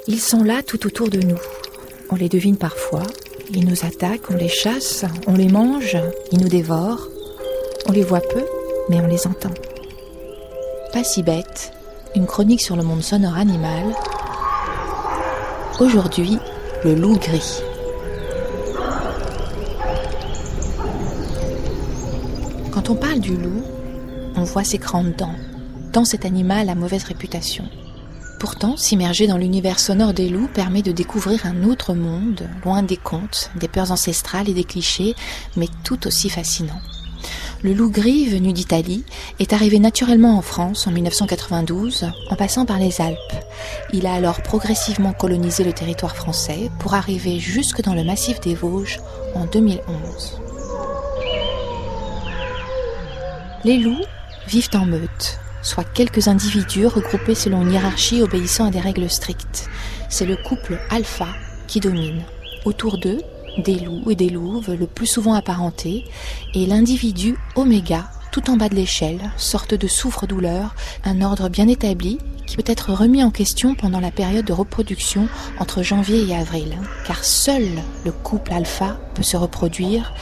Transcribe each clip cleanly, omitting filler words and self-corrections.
Ils sont là tout autour de nous. On les devine parfois. Ils nous attaquent, on les chasse, on les mange, ils nous dévorent. On les voit peu, mais on les entend. Pas si bête, une chronique sur le monde sonore animal. Aujourd'hui, le loup gris. Quand on parle du loup, on voit ses grandes dents, tant cet animal a mauvaise réputation. Pourtant, s'immerger dans l'univers sonore des loups permet de découvrir un autre monde, loin des contes, des peurs ancestrales et des clichés, mais tout aussi fascinant. Le loup gris, venu d'Italie, est arrivé naturellement en France en 1992, en passant par les Alpes. Il a alors progressivement colonisé le territoire français pour arriver jusque dans le massif des Vosges en 2011. Les loups vivent en meute, soit quelques individus regroupés selon une hiérarchie obéissant à des règles strictes. C'est le couple alpha qui domine. Autour d'eux, des loups et des louves, le plus souvent apparentés, et l'individu oméga, tout en bas de l'échelle, sorte de souffre-douleur, un ordre bien établi qui peut être remis en question pendant la période de reproduction entre janvier et avril, car seul le couple alpha peut se reproduire,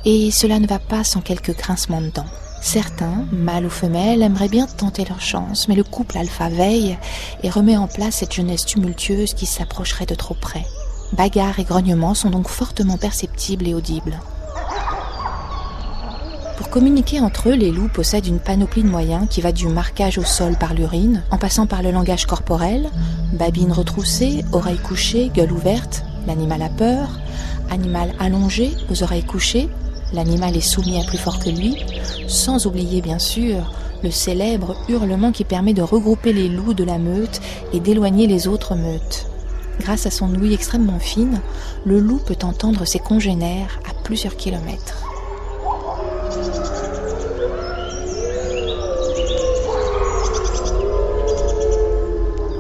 et cela ne va pas sans quelques grincements de dents. Certains, mâles ou femelles, aimeraient bien tenter leur chance, mais le couple alpha veille et remet en place cette jeunesse tumultueuse qui s'approcherait de trop près. Bagarres et grognements sont donc fortement perceptibles et audibles. Pour communiquer entre eux, les loups possèdent une panoplie de moyens qui va du marquage au sol par l'urine, en passant par le langage corporel, babine retroussée, oreilles couchées, gueule ouverte, l'animal a peur, animal allongé, aux oreilles couchées, l'animal est soumis à plus fort que lui, sans oublier bien sûr le célèbre hurlement qui permet de regrouper les loups de la meute et d'éloigner les autres meutes. Grâce à son ouïe extrêmement fine, le loup peut entendre ses congénères à plusieurs kilomètres.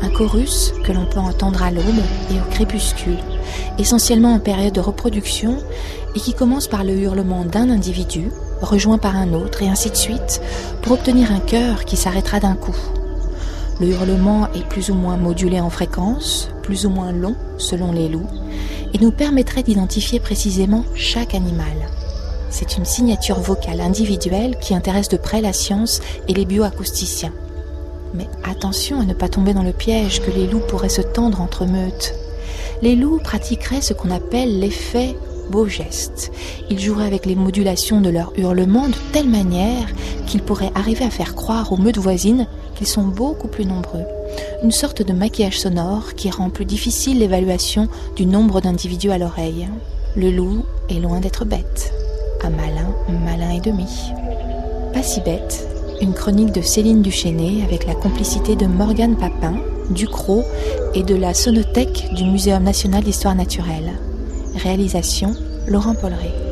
Un chorus que l'on peut entendre à l'aube et au crépuscule, essentiellement en période de reproduction, et qui commence par le hurlement d'un individu, rejoint par un autre, et ainsi de suite, pour obtenir un chœur qui s'arrêtera d'un coup. Le hurlement est plus ou moins modulé en fréquence, plus ou moins long selon les loups, et nous permettrait d'identifier précisément chaque animal. C'est une signature vocale individuelle qui intéresse de près la science et les bioacousticiens. Mais attention à ne pas tomber dans le piège que les loups pourraient se tendre entre meutes. Les loups pratiqueraient ce qu'on appelle l'effet beau geste. Ils joueraient avec les modulations de leur hurlement de telle manière qu'ils pourraient arriver à faire croire aux meutes voisines qu'ils sont beaucoup plus nombreux. Une sorte de maquillage sonore qui rend plus difficile l'évaluation du nombre d'individus à l'oreille. Le loup est loin d'être bête. Un malin et demi. Pas si bête, une chronique de Céline Duchesnay avec la complicité de Morgane Papin, du CRO et de la Sonothèque du Muséum national d'histoire naturelle. Réalisation Laurent Polleret.